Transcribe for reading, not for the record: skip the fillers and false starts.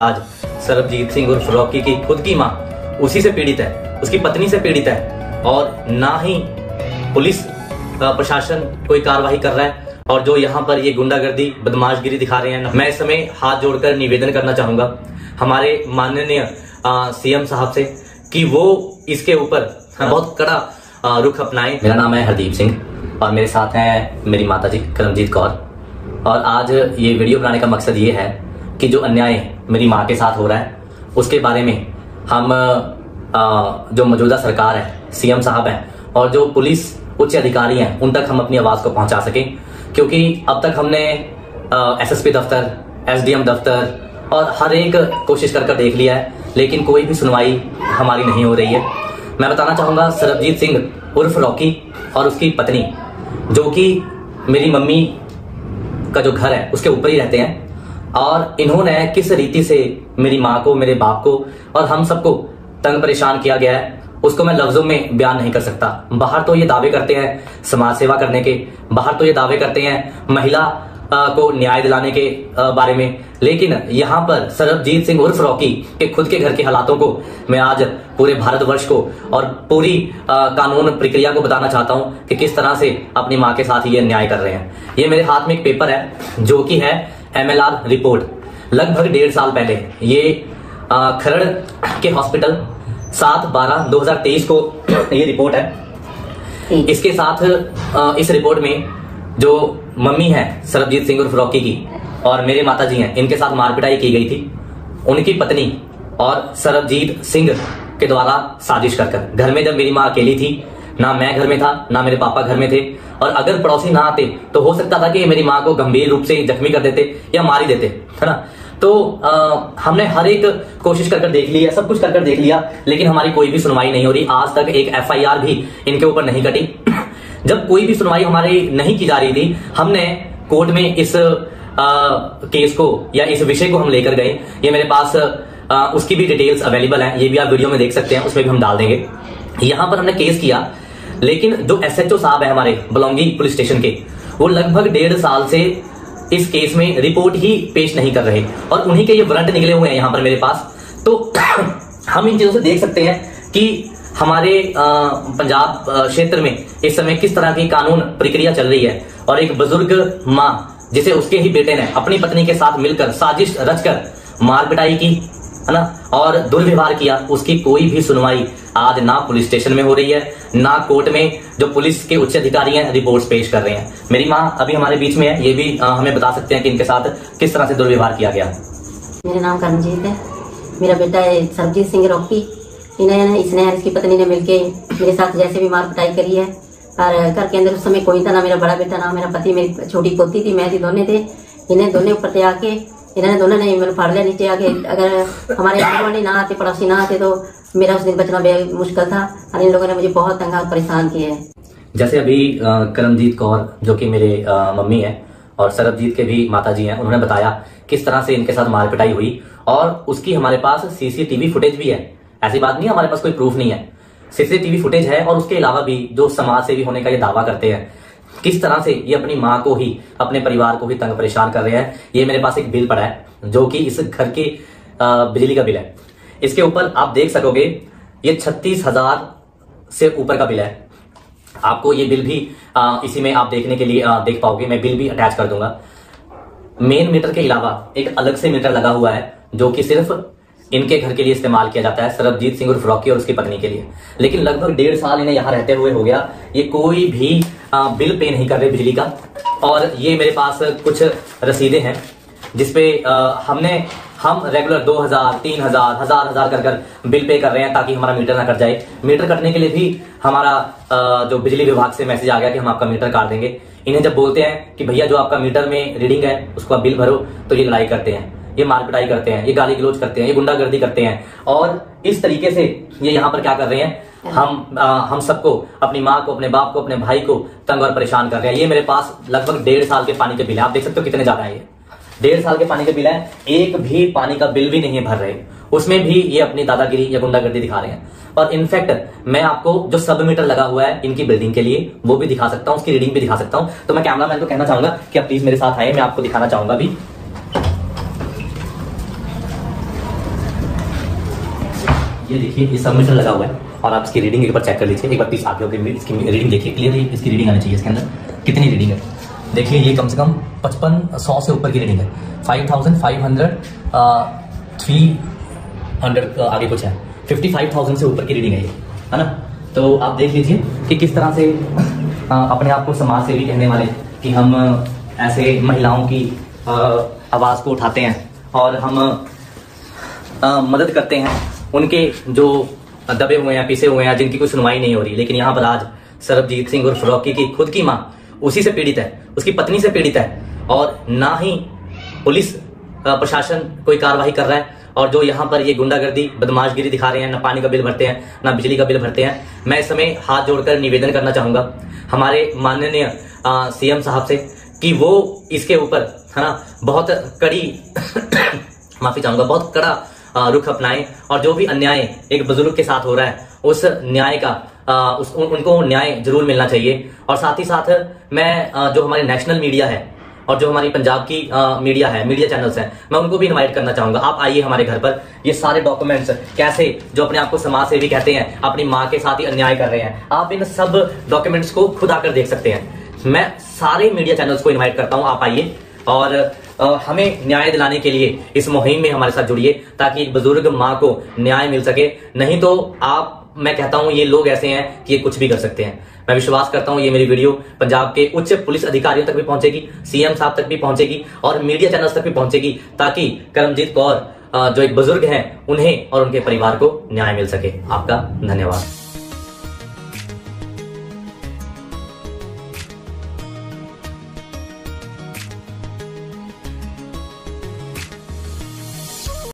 आज सरबजीत सिंह उर्फ रॉकी की खुद की माँ उसी से पीड़ित है, उसकी पत्नी से पीड़ित है और ना ही पुलिस प्रशासन कोई कार्रवाई कर रहा है। और जो यहाँ पर ये गुंडागर्दी बदमाशगिरी दिखा रहे हैं, मैं इस समय हाथ जोड़कर निवेदन करना चाहूंगा हमारे माननीय सीएम साहब से कि वो इसके ऊपर बहुत कड़ा रुख अपनाएं। मेरा नाम है हरदीप सिंह और मेरे साथ हैं मेरी माताजी करमजीत कौर। और आज ये वीडियो बनाने का मकसद ये है कि जो अन्याय मेरी माँ के साथ हो रहा है उसके बारे में हम जो मौजूदा सरकार है, सीएम साहब हैं और जो पुलिस उच्च अधिकारी हैं उन तक हम अपनी आवाज को पहुंचा सकें। क्योंकि अब तक हमने एसएसपी दफ्तर, एसडीएम दफ्तर और हर एक कोशिश कर देख लिया है, लेकिन कोई भी सुनवाई हमारी नहीं हो रही है। मैं बताना चाहूंगा सरबजीत सिंह उर्फ रॉकी और उसकी पत्नी, जो कि मेरी मम्मी का जो घर है उसके ऊपर ही रहते हैं, और इन्होंने किस रीति से मेरी माँ को, मेरे बाप को और हम सबको तंग परेशान किया गया है उसको मैं लफ्जों में बयान नहीं कर सकता। बाहर तो ये दावे करते हैं समाज सेवा करने के, बाहर तो ये दावे करते हैं महिला को न्याय दिलाने के बारे में, लेकिन यहाँ पर सरबजीत सिंह उर्फ रॉकी के खुद के घर के हालातों को मैं आज पूरे भारतवर्ष को और पूरी कानून प्रक्रिया को बताना चाहता हूँ कि किस तरह से अपनी माँ के साथ ये अन्याय कर रहे हैं। ये मेरे हाथ में एक पेपर है जो कि है MLR रिपोर्ट, लगभग 1.5 साल पहले ये खरड़ के हॉस्पिटल 7/12/2023 को ये रिपोर्ट है। इसके साथ इस रिपोर्ट में जो मम्मी है सरबजीत सिंह उर्फ रॉकी की और मेरे माताजी हैं, इनके साथ मारपिटाई की गई थी उनकी पत्नी और सरबजीत सिंह के द्वारा साजिश कर। घर में जब मेरी माँ अकेली थी, ना मैं घर में था ना मेरे पापा घर में थे, और अगर पड़ोसी ना आते तो हो सकता था कि मेरी माँ को गंभीर रूप से जख्मी कर देते या मार ही देते, है ना। तो हमने हर एक कोशिश कर देख ली है, सब कुछ कर देख लिया, लेकिन हमारी कोई भी सुनवाई नहीं हो रही। आज तक एक FIR भी इनके ऊपर नहीं कटी। जब कोई भी सुनवाई हमारी नहीं की जा रही थी, हमने कोर्ट में इस केस को या इस विषय को हम लेकर गए। ये मेरे पास उसकी भी डिटेल्स अवेलेबल हैं, ये भी आप वीडियो में देख सकते हैं, उसमें भी हम डाल देंगे। यहां पर हमने केस किया, लेकिन जो SHO साहब है हमारे बलौंगी पुलिस स्टेशन के, वो लगभग 1.5 साल से इस केस में रिपोर्ट ही पेश नहीं कर रहे और उन्हीं के ये वारंट निकले हुए हैं यहाँ पर मेरे पास। तो हम इन चीजों से देख सकते हैं कि हमारे पंजाब क्षेत्र में इस समय किस तरह की कानून प्रक्रिया चल रही है। और एक बुजुर्ग माँ जिसे उसके ही बेटे ने अपनी पत्नी के साथ मिलकर साजिश रचकर मार पिटाई की, है ना, और दुर्व्यवहार किया, उसकी कोई भी सुनवाई आज ना पुलिस स्टेशन में हो रही है ना कोर्ट में जो पुलिस के उच्च अधिकारी हैं रिपोर्ट्स पेश कर रहे हैं। मेरी माँ अभी हमारे बीच में है, ये भी हमें बता सकते हैं कि इनके साथ किस तरह से दुर्व्यवहार किया गया। मेरा नाम करमजीत है, मेरा बेटा है सरबजीत सिंह रॉकी। इसने इसकी पत्नी ने मिलके मेरे साथ जैसे भी मार पिटाई करी है, और घर के अंदर उस समय कोई था ना, मेरा बड़ा बेटा ना मेरा पति, मेरी छोटी पोती थी, मैं थी, दोनों थे। इन्हें दोनों ऊपर से आके इन्होंने दोनों ने मैंने फाड़ लिया नीचे आके। अगर हमारे आंगनवाड़ी ना आते, पड़ोसी ना आते, तो मेरा उस दिन बचना बेहद मुश्किल था। और इन लोगों ने मुझे बहुत तंग और परेशान किया है। जैसे अभी करमजीत कौर जो कि मेरे मम्मी है और सरबजीत के भी माताजी हैं, उन्होंने बताया किस तरह से इनके साथ मारपिटाई हुई, और उसकी हमारे पास CCTV फुटेज भी है। ऐसी बात नहीं, हमारे पास कोई प्रूफ नहीं है, CCTV फुटेज है। और उसके अलावा भी जो समाज सेवी होने का ये दावा करते हैं, किस तरह से ये अपनी माँ को ही, अपने परिवार को ही तंग परेशान कर रहे हैं। ये मेरे पास एक बिल पड़ा है जो कि इस घर के बिजली का बिल है। इसके ऊपर आप देख सकोगे ये 36,000 से ऊपर का बिल है। आपको ये बिल भी इसी में आप देखने के लिए देख पाओगे, मैं बिल भी अटैच कर दूंगा। मेन मीटर के अलावा एक अलग से मीटर लगा हुआ है जो कि सिर्फ इनके घर के लिए इस्तेमाल किया जाता है, सरबजीत सिंह उर्फ रॉकी और उसकी पत्नी के लिए। लेकिन लगभग 1.5 साल इन्हें यहाँ रहते हुए हो गया, ये कोई भी बिल पे नहीं कर रहे बिजली का। और ये मेरे पास कुछ रसीदें हैं जिसपे हम रेगुलर 2,000, 3,000, 1,000 कर बिल पे कर रहे हैं ताकि हमारा मीटर ना कट जाए। मीटर कटने के लिए भी हमारा जो बिजली विभाग से मैसेज आ गया कि हम आपका मीटर काट देंगे। इन्हें जब बोलते हैं कि भैया जो आपका मीटर में रीडिंग है उसको आप बिल भरो, तो ये लड़ाई करते हैं, ये मारपिटाई करते हैं, ये गाली गलौज करते हैं, ये गुंडागर्दी करते हैं। और इस तरीके से ये यहाँ पर क्या कर रहे हैं, हम सबको, अपनी माँ को, अपने बाप को, अपने भाई को तंग और परेशान कर रहे हैं। ये मेरे पास लगभग 1.5 साल के पानी के बिल है, आप देख सकते हो कितने ज्यादा है। ये 1.5 साल के पानी के बिल है, एक भी पानी का बिल भी नहीं है भर रहे, उसमें भी ये अपनी दादागिरी या गुंडागर्दी दिखा रहे हैं। और इनफैक्ट मैं आपको जो सब मीटर लगा हुआ है इनकी बिल्डिंग के लिए वो भी दिखा सकता हूँ, उसकी रीडिंग भी दिखा सकता हूँ। तो मैं कैमरामैन को कहना चाहूंगा कि आप प्लीज मेरे साथ आए, मैं आपको दिखाना चाहूंगा भी। ये देखिए ये सबमिशन लगा हुआ है और आप इसकी रीडिंग एक बार चेक कर लीजिए। एक बार प्लीज आगे होकर इसकी रीडिंग देखिए, क्लियर इसकी रीडिंग आनी चाहिए। इसके अंदर कितनी रीडिंग है देखिए, ये कम से कम 5500 से ऊपर की रीडिंग है। 5500 300 आगे कुछ है, 55,000 से ऊपर की रीडिंग है ये, है ना। तो आप देख लीजिए कि किस तरह से अपने आप को समाज सेवी कहने वाले कि हम ऐसे महिलाओं की आवाज़ को उठाते हैं और हम मदद करते हैं उनके जो दबे हुए हैं, पिसे हुए हैं, जिनकी कोई सुनवाई नहीं हो रही। लेकिन यहाँ पर आज सरबजीत सिंह उर्फ रॉकी की खुद की माँ उसी से पीड़ित है, उसकी पत्नी से पीड़ित है, और ना ही पुलिस प्रशासन कोई कार्रवाई कर रहा है। और जो यहाँ पर ये गुंडागर्दी बदमाशगिरी दिखा रहे हैं, ना पानी का बिल भरते हैं, ना बिजली का बिल भरते हैं। मैं इस समय हाथ जोड़कर निवेदन करना चाहूंगा हमारे माननीय सीएम साहब से कि वो इसके ऊपर, है ना, बहुत कड़ी माफी चाहूंगा, बहुत कड़ा रुख अपनाएं और जो भी अन्याय एक बुजुर्ग के साथ हो रहा है उस न्याय का उनको न्याय जरूर मिलना चाहिए। और साथ ही साथ मैं जो हमारी नेशनल मीडिया है और जो हमारी पंजाब की मीडिया है, मीडिया चैनल्स हैं, मैं उनको भी इनवाइट करना चाहूंगा। आप आइए हमारे घर पर, ये सारे डॉक्यूमेंट्स कैसे जो अपने आप को समाज सेवी कहते हैं अपनी माँ के साथ ही अन्याय कर रहे हैं, आप इन सब डॉक्यूमेंट्स को खुद आकर देख सकते हैं। मैं सारे मीडिया चैनल्स को इन्वाइट करता हूँ, आप आइए और हमें न्याय दिलाने के लिए इस मुहिम में हमारे साथ जुड़िए ताकि एक बुजुर्ग माँ को न्याय मिल सके। नहीं तो मैं कहता हूं ये लोग ऐसे हैं कि ये कुछ भी कर सकते हैं। मैं विश्वास करता हूं ये मेरी वीडियो पंजाब के उच्च पुलिस अधिकारियों तक भी पहुंचेगी, सीएम साहब तक भी पहुंचेगी और मीडिया चैनल्स तक भी पहुंचेगी ताकि करमजीत कौर जो एक बुजुर्ग हैं उन्हें और उनके परिवार को न्याय मिल सके। आपका धन्यवाद।